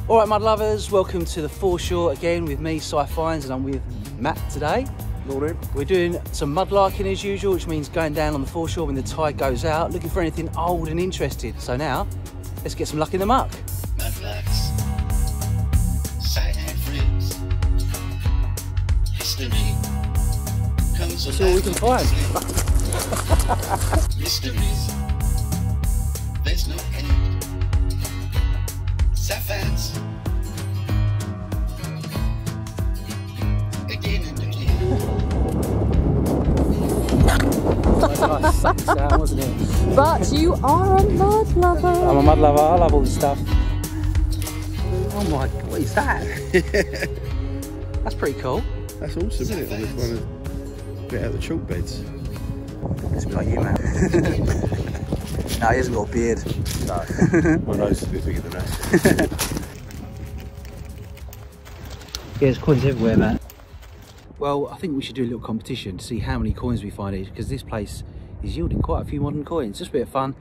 All right, mud lovers, welcome to the foreshore again with me, Si Fines, and I'm with Matt today. Morning. We're doing some mudlarking as usual, which means going down on the foreshore when the tide goes out, looking for anything old and interesting. So now, let's get some luck in the muck. Mudlarks, sight-hand friends, history comes Let's see what we can find. Mysteries, there's no end. Sapphires, again and again. Nice sound, wasn't it? But you are a mud lover. I'm a mud lover, I love all this stuff. Oh my, what is that? That's pretty cool. That's awesome, isn't it? On this one, a bit out the chalk beds. It's a bit like you, man. No, he hasn't got a beard. No. My nose is a bit bigger than that. Yeah, there's coins everywhere, man. Well, I think we should do a little competition to see how many coins we find here, because this place is yielding quite a few modern coins. Just a bit of fun.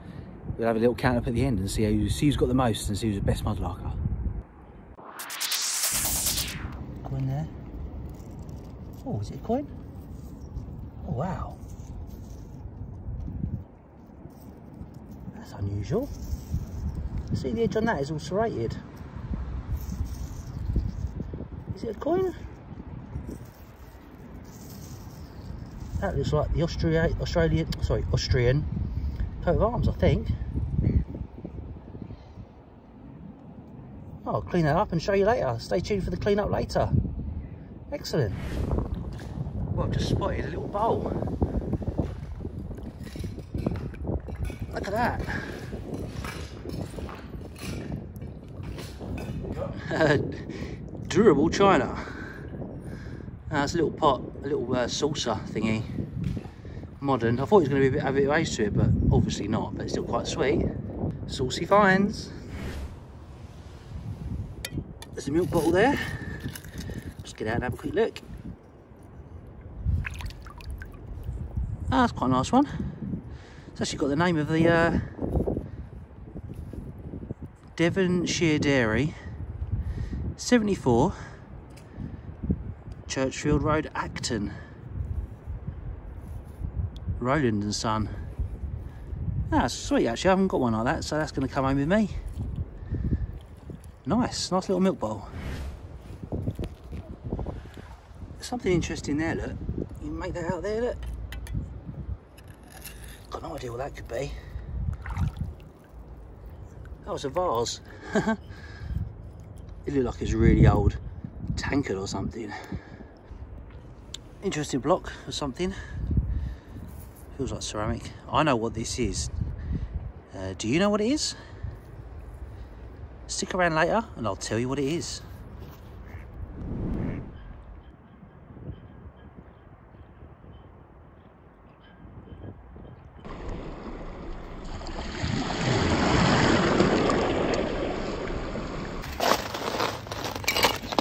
We'll have a little count up at the end and see who's got the most and see who's the best mudlarker. Coin there. Oh, is it a coin? Oh, wow. That's unusual. See, the edge on that is all serrated. Is it a coin? That looks like the Austrian coat of arms, I think. I'll clean that up and show you later. Stay tuned for the clean up later. Excellent. Well, I've just spotted a little bowl. Look at that. Durable china. It's a little pot, a little saucer thingy. Modern. I thought it was going to be a bit of age to it, but obviously not. But it's still quite sweet. Saucy finds. There's a milk bottle there. Let's get out and have a quick look. Ah, that's quite a nice one. It's actually got the name of the Devonshire Dairy, 74 Churchfield Road, Acton. Roland and Son. That's sweet actually, I haven't got one like that, so that's going to come home with me. Nice little milk bowl. There's something interesting there, look. You can make that out there, look. Got no idea what that could be. That was a vase. It looked like it was a really old tankard or something. Interesting block or something. Feels like ceramic. I know what this is. Do you know what it is? Stick around later and I'll tell you what it is.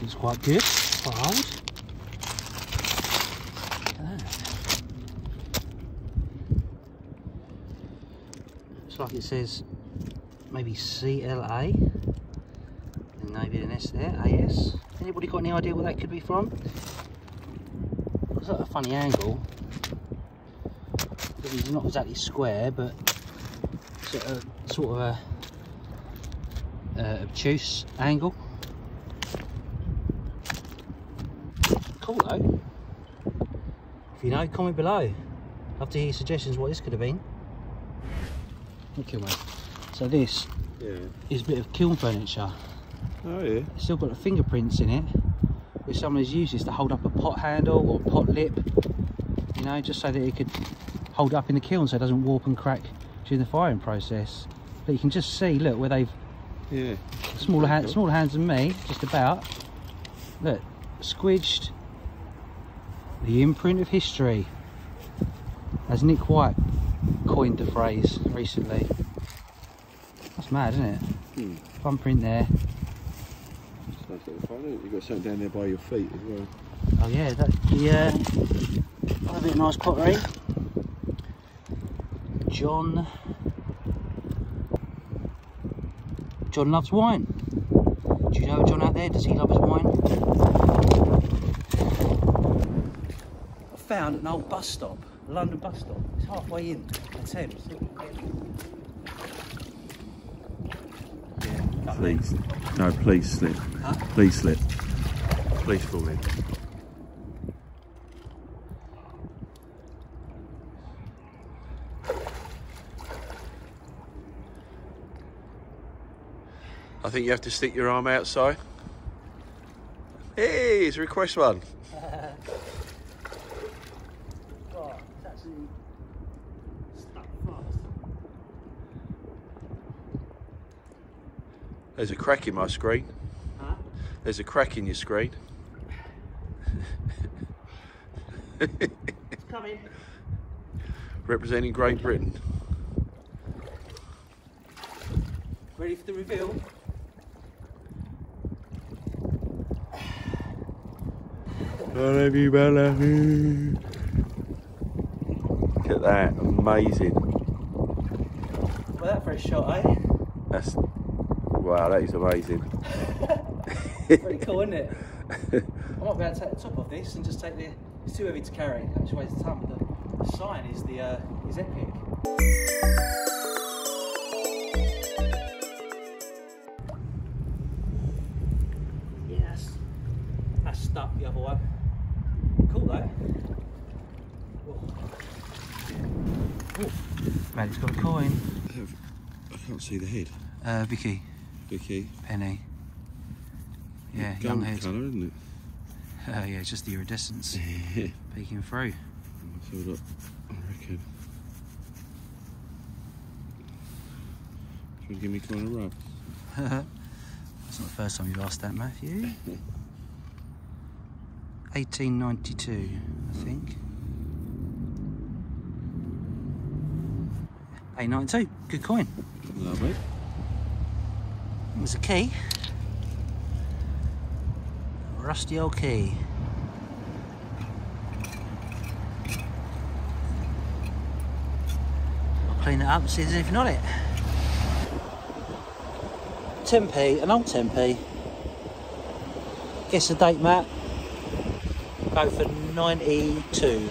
It's quite good, quite old. Looks like it says maybe CLA and maybe an S there, AS. Anybody got any idea what that could be from? It's at a funny angle. It's not exactly square, but it's at a sort of a obtuse angle. Cool though. If you know, comment below. Love to hear your suggestions what this could have been. Okay, mate. So this is a bit of kiln furniture. Oh yeah. It's still got the fingerprints in it, which someone has used this to hold up a pot handle or pot lip, you know, just so that it could hold up in the kiln so it doesn't warp and crack during the firing process. But you can just see, look, where they've smaller hands than me, just about. Look, squidged. The imprint of history, as Nick White coined the phrase recently. That's mad, isn't it? Fun print there. You've got something down there by your feet as well. Oh yeah, that a bit of nice pottery. John loves wine. Do you know John out there? Does he love his wine? I found an old bus stop, a London bus stop. It's halfway in the Thames. Yeah, Please. No, please slip. Huh? Please slip. Please fall in. I think you have to stick your arm outside. Hey, it's a request one. Oh, it's actually stuck fast. There's a crack in my screen. Huh? There's a crack in your screen. It's coming. Representing Great Britain. Ready for the reveal? I love you, Bella. Look at that, amazing. Well, that for a shot, eh? That's, wow, that is amazing. Pretty cool, isn't it? I might be able to take the top off this and just take the. It's too heavy to carry. Actually weighs a ton. But the sign is is epic. Yes, that's stuck. The other one. Cool though. Maddie's got a coin. I can't see the head. Vicky. Vicky. Penny. Yeah, young Gold head. colour, isn't it? Yeah, it's just the iridescence peeking through. Let's have a look. I reckon. Should you give me kind of rub? That's not the first time you've asked that, Matthew. 1892, I think. 1892, good coin. Lovely. There's a key. A rusty old key. I'll clean it up and see if there's anything on it. 10p, an old 10p. Guess the date, Matt. Go for 92.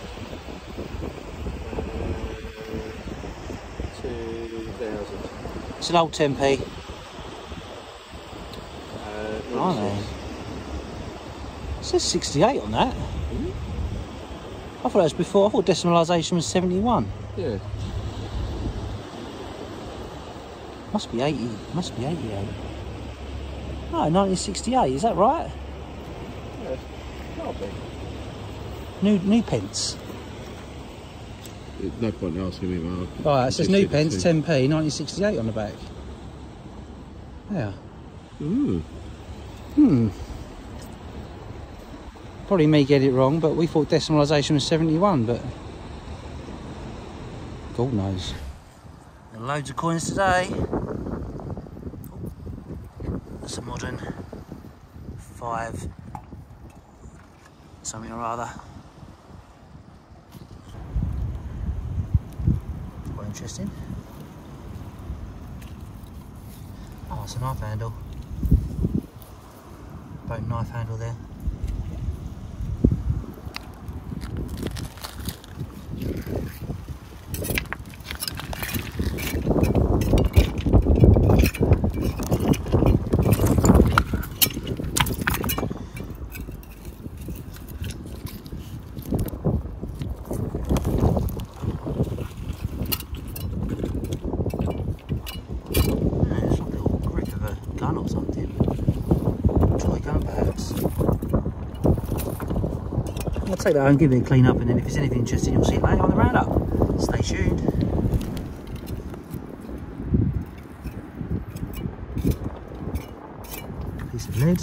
2000. It's an old 10p. Blimey. It says 68 on that. I thought that was before. I thought decimalisation was 71. Yeah. Must be 80. Must be 88. No, 1968. Is that right? Yeah. Can't be. New pence. There's no point in asking me, Mark. Right, it says new pence, 10p, 1968 on the back. Yeah. Ooh. Probably me get it wrong, but we thought decimalisation was 71, but God knows. Loads of coins today. That's a modern 5 something or other. Quite interesting. Oh, it's a knife handle. Bone knife handle there. Or something. Toy gun perhaps. I'll take that home, give it a clean up, and then if there's anything interesting you'll see it later on the roundup. Stay tuned. Piece of lead.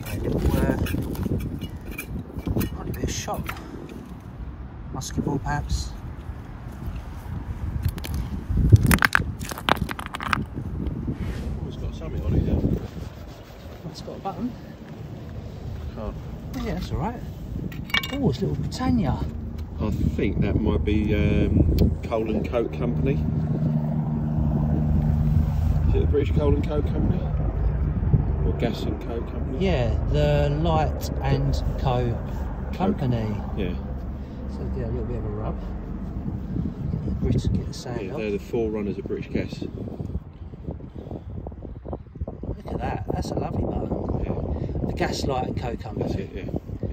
A little probably a bit of shot. Musket ball perhaps. Something on it, yeah. It's got a button. Can't. Oh, yeah, that's alright. Oh, it's little Britannia. I think that might be Coal and Coke Company. Is it the British Coal and Coke Company? Gas and Co company? Yeah, the Light and Co company. Yeah. So do a little bit of a rub. Get the sand Yeah, off. they're the forerunners of British Gas. Look at that, that's a lovely button. Yeah. The Gas Light and Co company. That's it, yeah.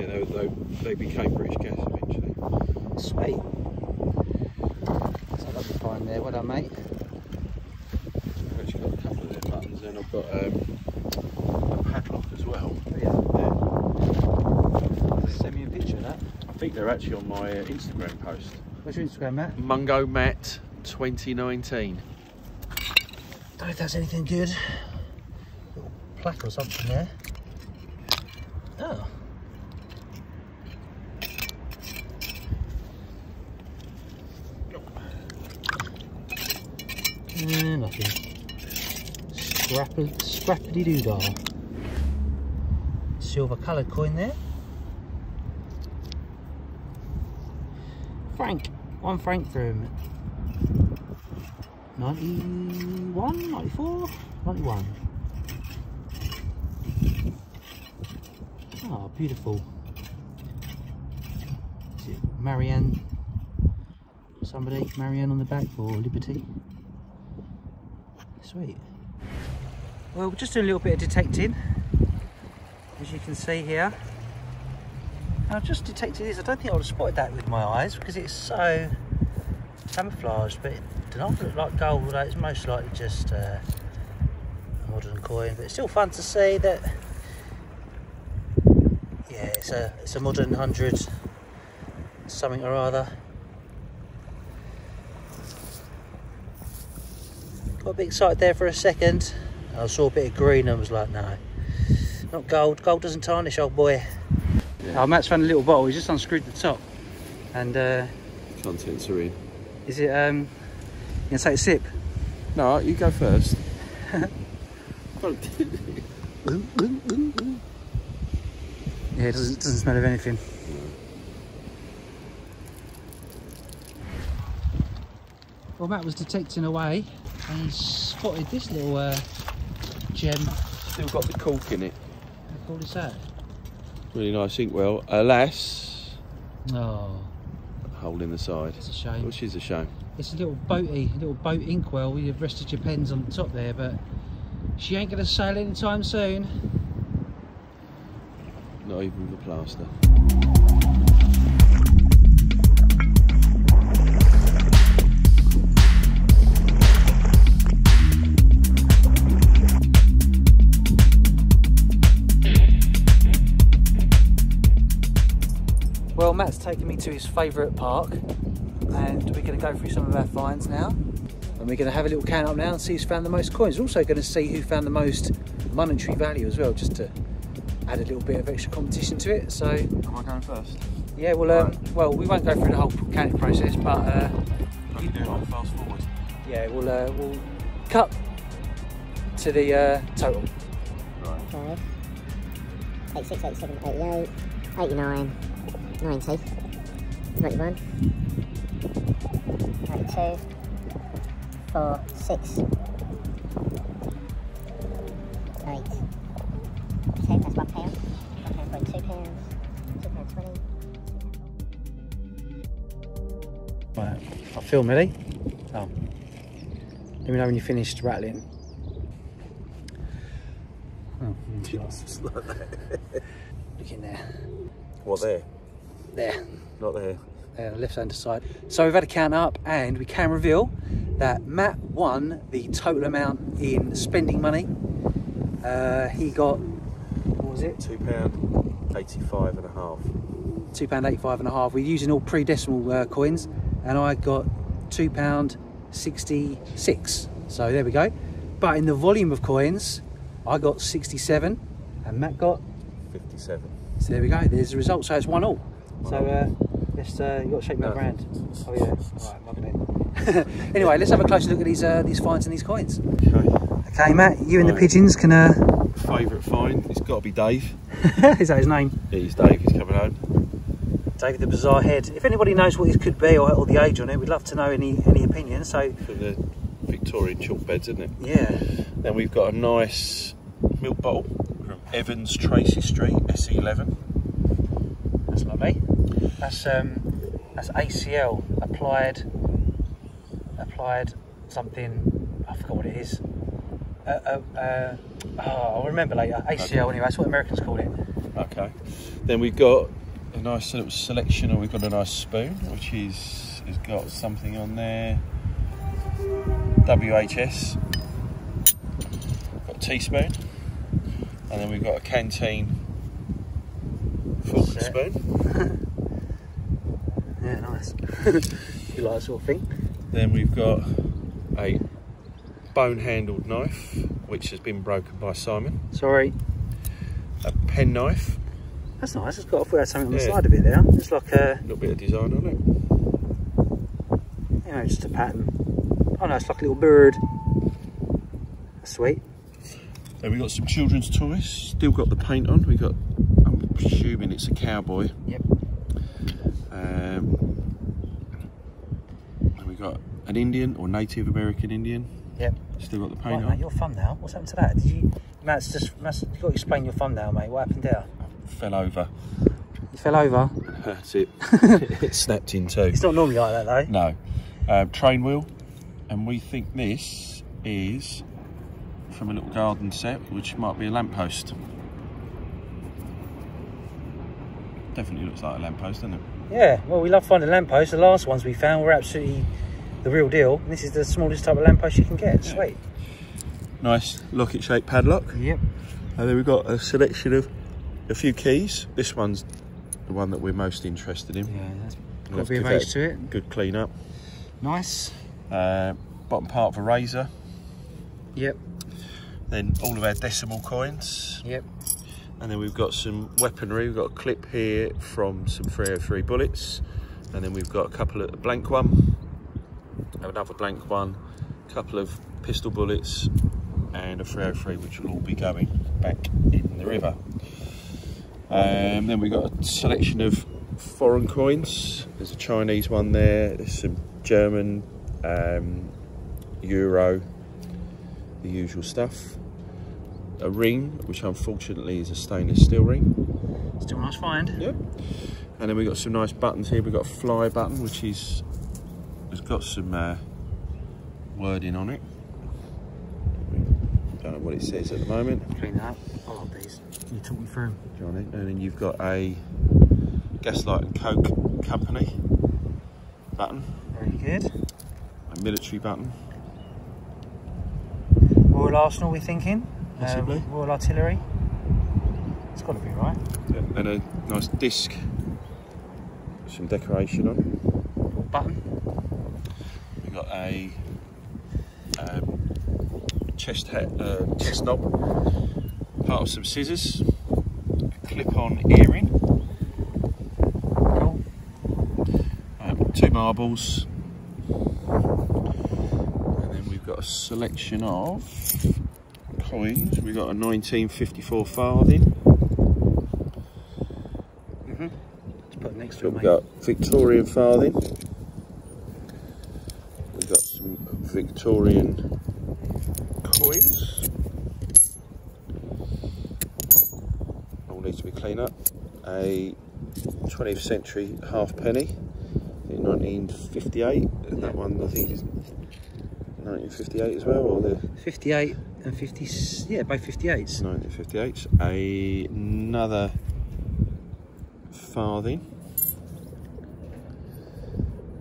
Yeah, they became British Gas eventually. Sweet. That's a lovely find there, well done mate. I've actually got a couple of their buttons and I've got a padlock as well. Yeah. Yeah. Send me a picture of that. I think they're actually on my Instagram post. What's your Instagram, Matt? Mungo Matt 2019. Don't know if that's anything good. Little plaque or something there. Oh. Nothing. Scrappity doodah. Silver coloured coin there. Frank. 1 franc from 91, 94, 91. Oh, beautiful. Is it Marianne? Somebody, Marianne on the back, or Liberty? Sweet. Well, we're just doing a little bit of detecting, as you can see here. I've just detected this. I don't think I would have spotted that with my eyes because it's so camouflaged, but it does not look like gold, although it's most likely just a modern coin. But it's still fun to see that. Yeah, it's a modern 100 something or other. Got a bit excited there for a second. I saw a bit of green and was like, no, not gold. Gold doesn't tarnish, old boy. Yeah. Oh, Matt's found a little bottle. He's just unscrewed the top, and Contents are in. is it? You gonna take a sip? No, you go first. Yeah, it doesn't smell of anything. Well, Matt was detecting away, and he spotted this little gem. Still got the cork in it. How cool is that? Really nice inkwell. Alas, Oh, hole in the side. it's a shame. Which is a shame. It's a little boat inkwell with you've rested your pens on the top there, but she ain't gonna sail anytime soon. Not even with the plaster. Well, Matt's taken me to his favourite park, and we're going to go through some of our finds now. And we're going to have a little count up now and see who's found the most coins. We're also going to see who found the most monetary value as well, just to add a little bit of extra competition to it. So, Am I going first? yeah, well, well, we won't go through the whole counting process, but You do it on fast forward. yeah, we'll cut to the total. Right. 5, 86, 87, 88, 89, 90, 91, 92, 4, 6, 8. Okay, that's £1. £1 for £2, £2.20. Right, I'll film ready. Oh, let me know when you're finished rattling. Oh, Just like that. look in there. What, there? There. Not there. Left hand side. So we've had a count up, and we can reveal that Matt won the total amount in spending money. He got, what was it? £2.85 and a half. £2.85 and a half. We're using all pre-decimal coins, and I got £2.66. So there we go. But in the volume of coins, I got 67, and Matt got 57. So there we go. There's the result. So it's 1-1. So let's you got to shake my hand. Oh yeah. All right, lovely. Anyway, let's have a closer look at these finds and these coins. Okay. Okay, Matt, you and the Right. pigeons can. Favourite find? It's got to be Dave. Is that his name? It is Dave. He's coming home. David the Bizarre Head. If anybody knows what this could be or the age on it, we'd love to know any opinions. So For the Victorian chalk beds, isn't it? yeah. Then we've got a nice milk bottle. Evans Tracy Street, SE11. That's lovely. That's ACL, applied something, I forgot what it is. I'll remember later. ACL anyway, that's what Americans call it. Okay. Then we've got a nice little selection, and we've got a nice spoon, which has got something on there. WHS. Got a teaspoon. And then we've got a canteen fork and spoon. Yeah, nice. You like that sort of thing? Then we've got a bone-handled knife, which has been broken by Simon. Sorry. A pen knife. That's nice. It's got something on the side of it there. It's like a little bit of design on it. You know, just a pattern. Oh no, it's like a little bird. That's sweet. Then we've got some children's toys. Still got the paint on. We've got, I'm assuming it's a cowboy. Yep. And we've got an Indian or Native American Indian. Yep. Still got the paint on. Mate, your thumbnail. What's happened to that? Did you? Matt's you've got to explain your thumbnail, mate. What happened there? I fell over. You fell over. That's it. It snapped in two. It's not normally like that though. No. Train wheel, and we think this is from a little garden set, which might be a lamppost. Definitely looks like a lamppost, doesn't it? Yeah. Well, we love finding lampposts. The last ones we found were absolutely the real deal. This is the smallest type of lamppost you can get. Yeah. Sweet. Nice locket-shaped padlock. Yep. And then we've got a selection of a few keys. This one's the one that we're most interested in. Yeah, that's got a bit of age to it. Good clean up. Nice. Bottom part of a razor. Yep. Then all of our decimal coins. Yep. And then we've got some weaponry. We've got a clip here from some 303 bullets. And then we've got a couple of blank one, another blank one, a couple of pistol bullets, and a 303, which will all be going back in the river. Then we've got a selection of foreign coins. There's a Chinese one there, there's some German, Euro, the usual stuff. A ring, which unfortunately is a stainless steel ring. Still a nice find. Yep. And then we've got some nice buttons here. We've got a fly button, which has got some wording on it. Don't know what it says at the moment. Clean that up. I like these. You talk me through. Johnny. And then you've got a Gaslight and Coke Company button. Very good. A military button. Royal Arsenal, we're thinking. Possibly. Royal Artillery. It's got to be right. Yeah. And a nice disc. Some decoration on it. Button. We've got a chest knob, part of some scissors, a clip-on earring, Cool. 2 marbles, and then we've got a selection of coins. We've got a 1954 farthing. Let's put it next to So it, we've mate. got Victorian farthing. We've got some Victorian coins. All needs to be cleaned up. A 20th century halfpenny in 1958, and that one I think is 1958 as well, or the 58 and 50. Yeah, both 58s. 1958. Another farthing.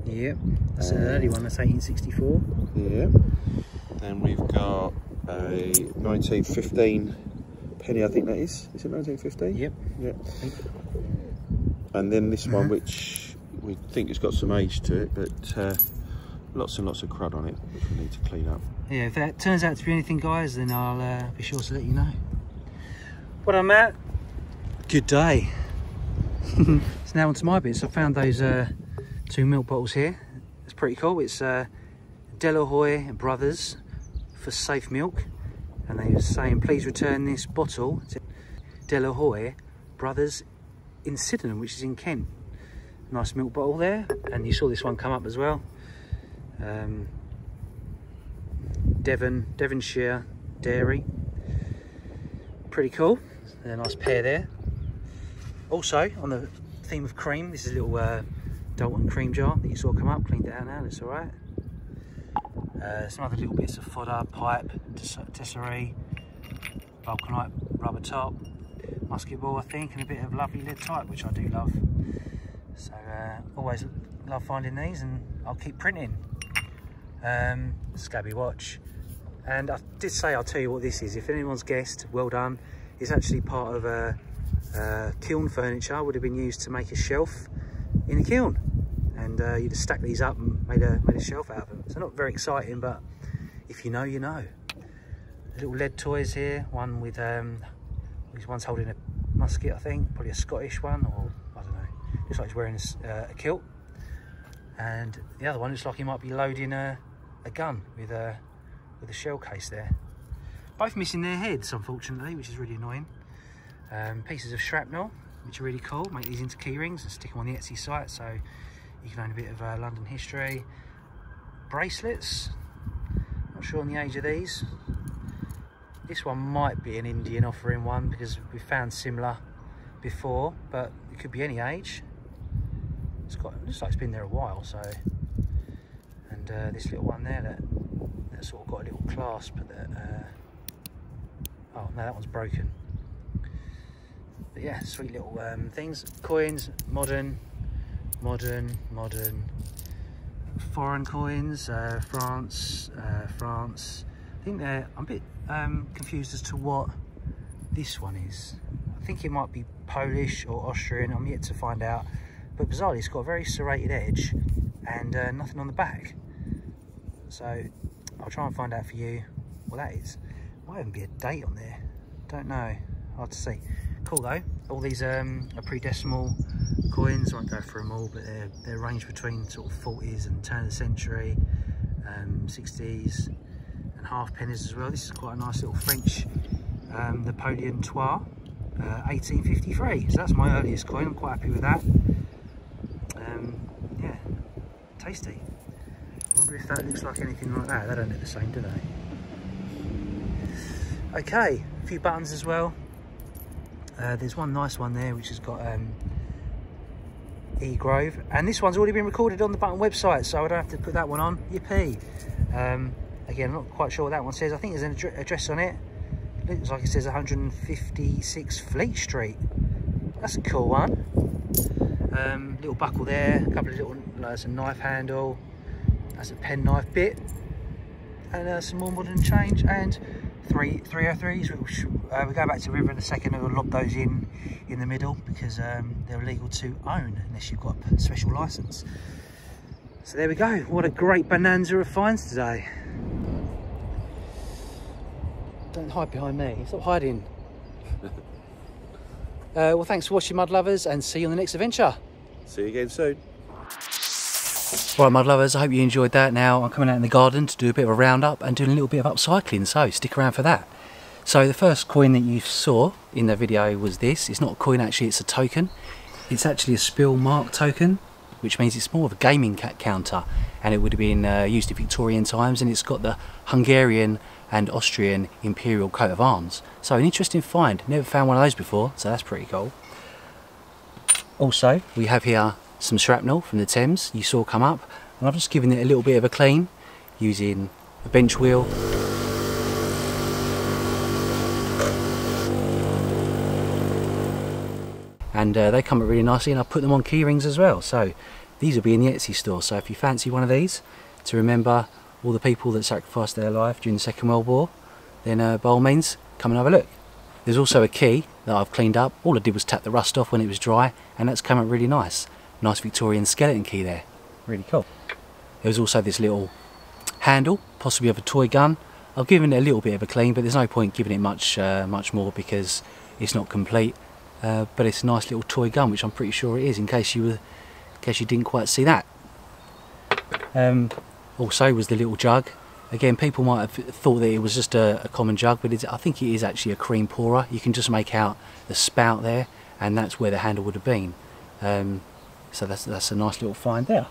Yep. That's an early one. That's 1864. Yeah. Then we've got a 1915 penny, I think that is. Is it 1915? Yep. Yeah. And then this one, which we think has got some age to it, but lots and lots of crud on it, which we need to clean up. Yeah, if that turns out to be anything, guys, then I'll be sure to let you know. What I'm at. Good day. So now onto my bits. I found those 2 milk bottles here. It's pretty cool. It's Delahoy Brothers for safe milk, and they were saying please return this bottle to Delahoy Brothers in Sydenham, which is in Kent. Nice milk bottle there, and you saw this one come up as well. Devonshire Dairy. Pretty cool. a nice pair there. Also, on the theme of cream, this is a little Dalton cream jar that you saw come up. Cleaned it out now, that's all right. Some other little bits of fodder, pipe, tesserie, vulcanite rubber top, musket ball I think, and a bit of lovely lead type, which I do love. So always love finding these, and I'll keep printing. Scabby watch, and I did say I'll tell you what this is. If anyone's guessed, well done. It's actually part of kiln furniture. Would have been used to make a shelf in a kiln, and you'd have stacked these up and made a shelf out of them. So not very exciting, but if you know, you know. Little lead toys here. One with these one's holding a musket, I think, probably a Scottish one, or I don't know. Looks like he's wearing a kilt. And the other one looks like he might be loading a gun with a shell case there. Both missing their heads, unfortunately, which is really annoying. Pieces of shrapnel, which are really cool. Make these into key rings and stick them on the Etsy site, so you can learn a bit of London history. Bracelets, not sure on the age of these. This one might be an Indian offering one, because we found similar before, but it could be any age. It looks like it's been there a while. So, and this little one there that's sort of got a little clasp, but oh no, that one's broken. But yeah, sweet little things. Coins, modern, foreign coins, France. I think I'm a bit confused as to what this one is. I think it might be Polish or Austrian. I'm yet to find out. But bizarrely, it's got a very serrated edge and nothing on the back. So I'll try and find out for you what that is. Might even be a date on there. Don't know. Hard to see. Cool though. All these are pre-decimal coins. I won't go through them all, but they're ranged between sort of 40s and turn of the century, 60s, and half pennies as well. This is quite a nice little French Napoleon Trois, 1853. So that's my earliest coin. I'm quite happy with that. Yeah, tasty. I wonder if that looks like anything like that. They don't look the same, do they? Okay, a few buttons as well. There's one nice one there which has got E Grove, and this one's already been recorded on the button website, so I don't have to put that one on. Yippee! Again, I'm not quite sure what that one says. I think there's an address on it. Looks like it says 156 Fleet Street. That's a cool one. Little buckle there, a couple of little, there's a knife handle, that's a penknife bit, and some more modern change, and 303s, which we'll go back to the river in a second, and we'll lob those in the middle, because they're illegal to own unless you've got a special license. So there we go. What a great bonanza of finds today. Don't hide behind me, stop hiding. Well, thanks for watching, mud lovers, and see you on the next adventure. See you again soon. Right, mud lovers, I hope you enjoyed that. Now I'm coming out in the garden to do a bit of a roundup and doing a little bit of upcycling, so stick around for that. So the first coin that you saw in the video was this. It's not a coin actually, it's a token. It's actually a spill mark token, which means it's more of a gaming counter, and it would have been used in Victorian times, and it's got the Hungarian and Austrian imperial coat of arms. So an interesting find. Never found one of those before, so that's pretty cool. Also, we have here some shrapnel from the Thames you saw come up, and I've just given it a little bit of a clean using a bench wheel and they come up really nicely, and I've put them on key rings as well. So these will be in the Etsy store, so if you fancy one of these to remember all the people that sacrificed their life during the Second World War, then by all means come and have a look. There's also a key that I've cleaned up. All I did was tap the rust off when it was dry, and that's come out really nice. Nice Victorian skeleton key there, really cool. There was also this little handle, possibly of a toy gun. I've given it a little bit of a clean, but there's no point giving it much more because it's not complete. But it's a nice little toy gun, which I'm pretty sure it is, in case you didn't quite see that. Also was the little jug. Again, people might have thought that it was just a common jug, but I think it is actually a cream pourer. You can just make out the spout there, and that's where the handle would have been. So that's a nice little find there.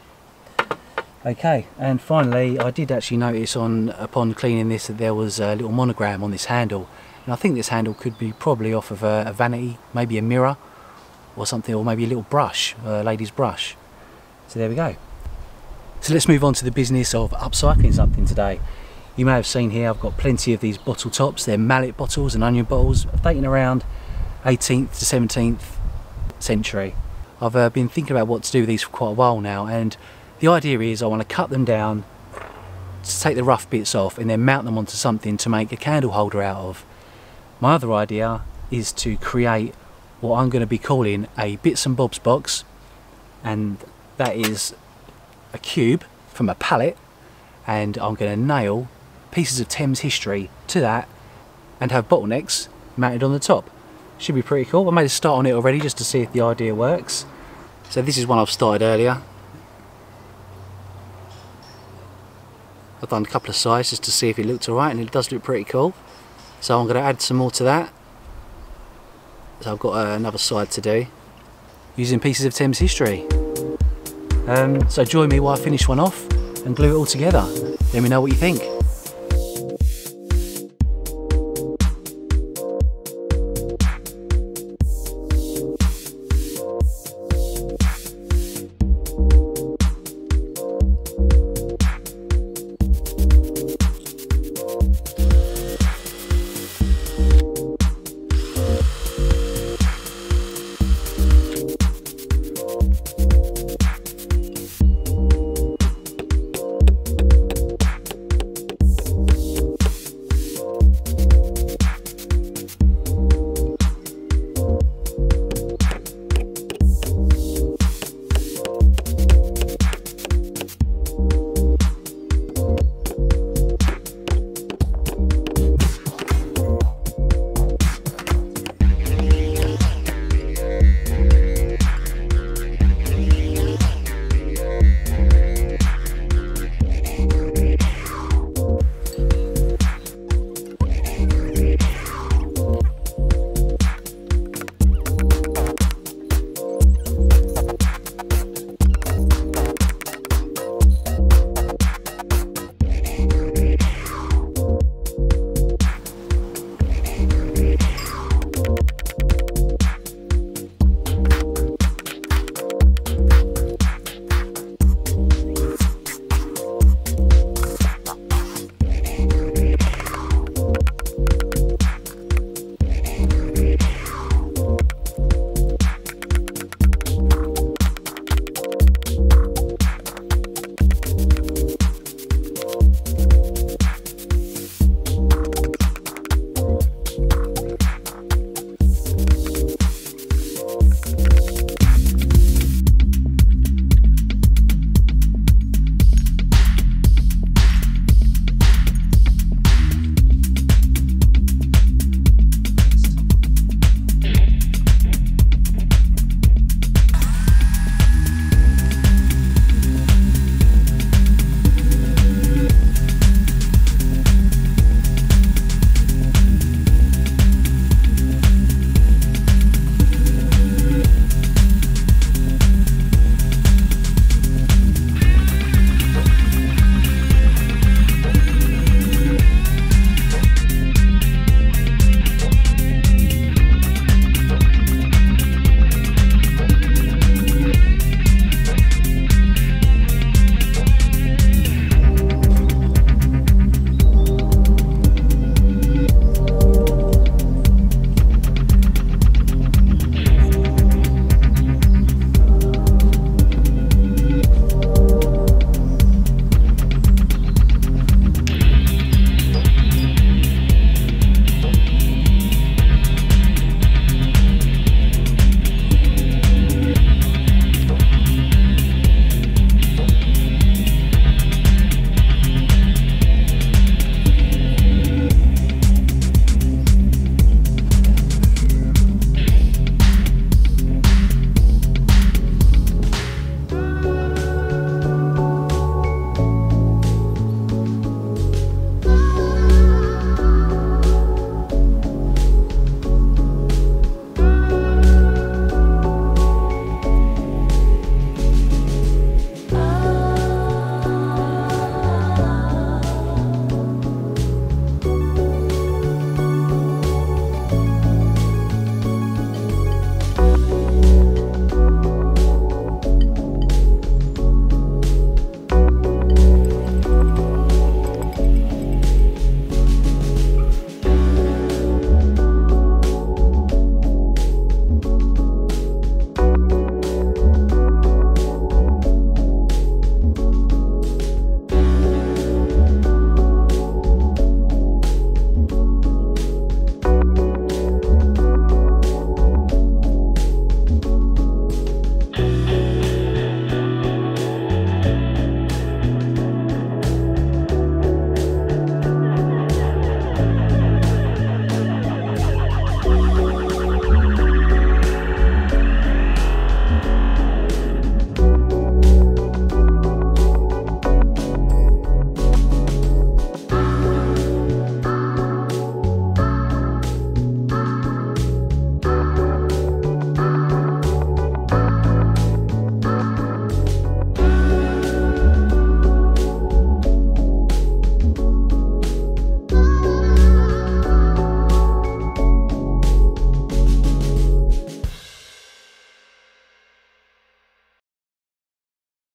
Okay, and finally, I did actually notice upon cleaning this that there was a little monogram on this handle, And I think this handle could be probably off of a vanity, maybe a mirror or something, or maybe a little brush, a lady's brush. So there we go. So let's move on to the business of upcycling something today. You may have seen here I've got plenty of these bottle tops. They're mallet bottles and onion bottles dating around 18th to 17th century. I've been thinking about what to do with these for quite a while now, and the idea is I want to cut them down, to take the rough bits off, and then mount them onto something to make a candle holder out of. My other idea is to create what I'm going to be calling a bits and bobs box, and that is a cube from a pallet, and I'm going to nail pieces of Thames history to that and have bottlenecks mounted on the top. Should be pretty cool. I made a start on it already just to see if the idea works. So this is one I've started earlier. I've done a couple of sides just to see if it looked alright, and it does look pretty cool. So I'm going to add some more to that. So I've got another side to do using pieces of Thames history. So join me while I finish one off and glue it all together. Let me know what you think.